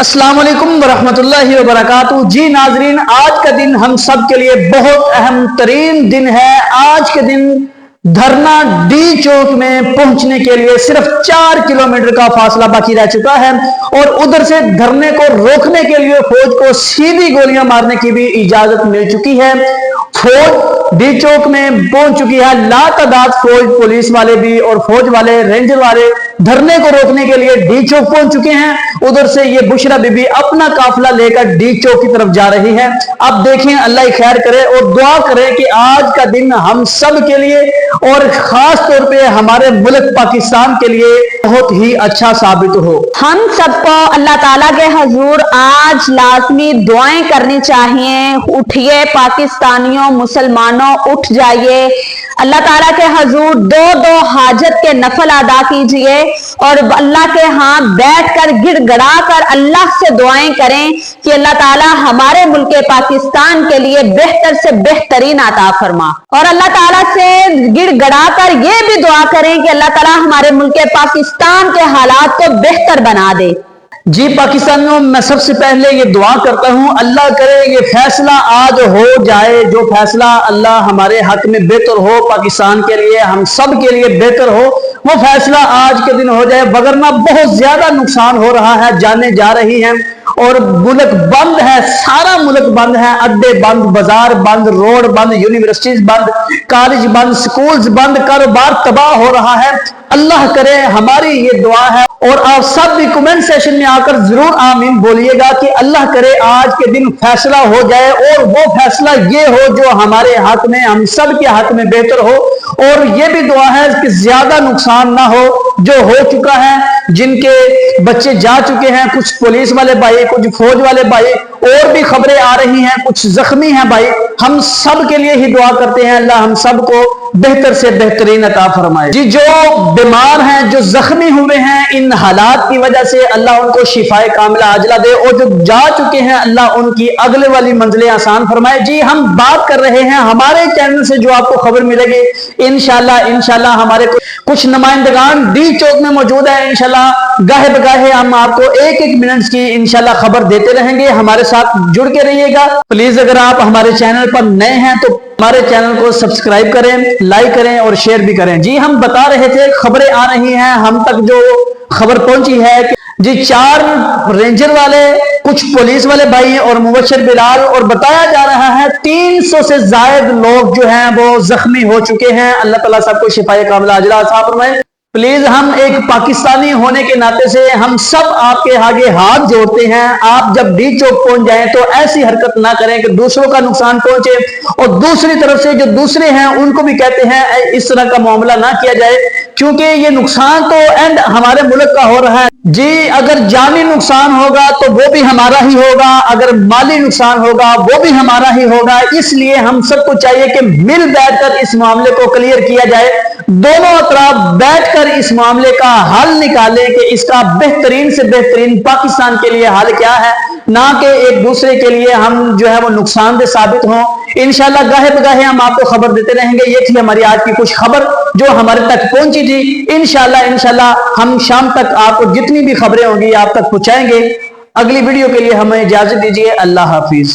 अस्सलाम वालेकुम वरहमतुल्लाहि वबरकातुहू। जी नाजरीन, आज का दिन हम सब के लिए बहुत अहम तरीन दिन है। आज के दिन धरना डी चौक में पहुंचने के लिए सिर्फ 4 किलोमीटर का फासला बाकी रह चुका है और उधर से धरने को रोकने के लिए फौज को सीधी गोलियां मारने की भी इजाजत मिल चुकी है। फौज डी चौक में पहुंच चुकी है। लातादाद फौज, पुलिस वाले भी और फौज वाले, रेंजर वाले धरने को रोकने के लिए डी चौक पहुंच चुके हैं। उधर से ये बुशरा बीबी अपना काफिला लेकर डी चौक की तरफ जा रही है। अब देखें, अल्लाह खैर करे और दुआ करें कि आज का दिन हम सब के लिए और खास तौर पे हमारे मुल्क पाकिस्तान के लिए बहुत ही अच्छा साबित हो। हम सबको अल्लाह ताला के हजूर आज लाजमी दुआएं करनी चाहिए। उठिए पाकिस्तानियों, मुसलमानों, उठ जाइए। अल्लाह ताला के हजूर दो हाजत के नफल अदा कीजिए और अल्लाह के यहाँ बैठकर गिड़गड़ा कर अल्लाह से दुआएं करें कि अल्लाह ताला हमारे मुल्क पाकिस्तान के लिए बेहतर से बेहतरीन अता फरमा। और अल्लाह ताला से गिड़गड़ा कर ये भी दुआ करें कि अल्लाह ताला हमारे मुल्क पाकिस्तान के हालात को बेहतर बना दे। जी पाकिस्तानियों, मैं सबसे पहले ये दुआ करता हूँ, अल्लाह करे ये फैसला आज हो जाए। जो फैसला अल्लाह हमारे हक में बेहतर हो, पाकिस्तान के लिए, हम सब के लिए बेहतर हो, वो फैसला आज के दिन हो जाए। वगरना बहुत ज्यादा नुकसान हो रहा है, जाने जा रही हैं और मुल्क बंद है, सारा मुल्क बंद है। अड्डे बंद, बाजार बंद, रोड बंद, यूनिवर्सिटीज बंद, कॉलेज बंद, स्कूल्स बंद, कारोबार तबाह हो रहा है। अल्लाह करे, हमारी ये दुआ है। और आप सब भी कमेंट सेशन में आकर जरूर आमीन बोलिएगा कि अल्लाह करे आज के दिन फैसला हो जाए और वो फैसला ये हो जो हमारे हक में, हम सब के हक में बेहतर हो। और ये भी दुआ है कि ज्यादा नुकसान ना हो जो हो चुका है, जिनके बच्चे जा चुके हैं, कुछ पुलिस वाले भाई, कुछ फौज वाले भाई, और भी खबरें आ रही हैं, कुछ जख्मी हैं भाई। हम सब के लिए ही दुआ करते हैं, अल्लाह हम सबको बेहतर से बेहतरीन अता फरमाए। जी, जो बीमार हैं, जो जख्मी हुए हैं इन हालात की वजह से, अल्लाह उनको शिफाए कामिला आजला दे और जो जा चुके हैं अल्लाह उनकी अगले वाली मंजिलें आसान फरमाए। जी, हम बात कर रहे हैं हमारे चैनल से जो आपको खबर मिलेगी इंशाल्लाह हमारे कुछ नुमाइंदगान डी चौक में मौजूद है। इंशाल्लाह गाहे बगाहे हम आपको एक मिनट की इंशाल्लाह खबर देते रहेंगे। हमारे साथ जुड़ के रहिएगा। प्लीज अगर आप हमारे चैनल पर नए हैं तो हमारे चैनल को सब्सक्राइब करें, लाइक करें और शेयर भी करें। जी, हम बता रहे थे, खबरें आ रही हैं, हम तक जो खबर पहुंची है कि जी 4 रेंजर वाले, कुछ पुलिस वाले भाई और मुबशर बिलाल, और बताया जा रहा है 300 से ज्यादा लोग जो हैं वो जख्मी हो चुके हैं। अल्लाह ताला सबको शिफाए कामिला अजला अता फरमाए। प्लीज हम एक पाकिस्तानी होने के नाते से हम सब आपके आगे हाथ जोड़ते हैं। आप जब डी चौक पहुंच जाएं तो ऐसी हरकत ना करें कि दूसरों का नुकसान पहुंचे और दूसरी तरफ से जो दूसरे हैं उनको भी कहते हैं इस तरह का मामला ना किया जाए, क्योंकि ये नुकसान तो एंड हमारे मुल्क का हो रहा है। जी, अगर जानी नुकसान होगा तो वो भी हमारा ही होगा, अगर माली नुकसान होगा वो भी हमारा ही होगा। इसलिए हम सबको चाहिए कि मिल बैठकर इस मामले को क्लियर किया जाए, दोनों तरफ बैठकर इस मामले का हल निकालें कि इसका बेहतरीन से बेहतरीन पाकिस्तान के लिए हल क्या है, ना कि एक दूसरे के लिए हम जो है वो नुकसानदेह साबित हों। इंशाल्लाह गाहे बगाहे हम आपको खबर देते रहेंगे। ये थी हमारी आज की कुछ खबर जो हमारे तक पहुंची थी। इंशाल्लाह हम शाम तक आपको जितनी भी खबरें होंगी आप तक पहुंचाएंगे। अगली वीडियो के लिए हमें इजाजत दीजिए। अल्लाह हाफिज।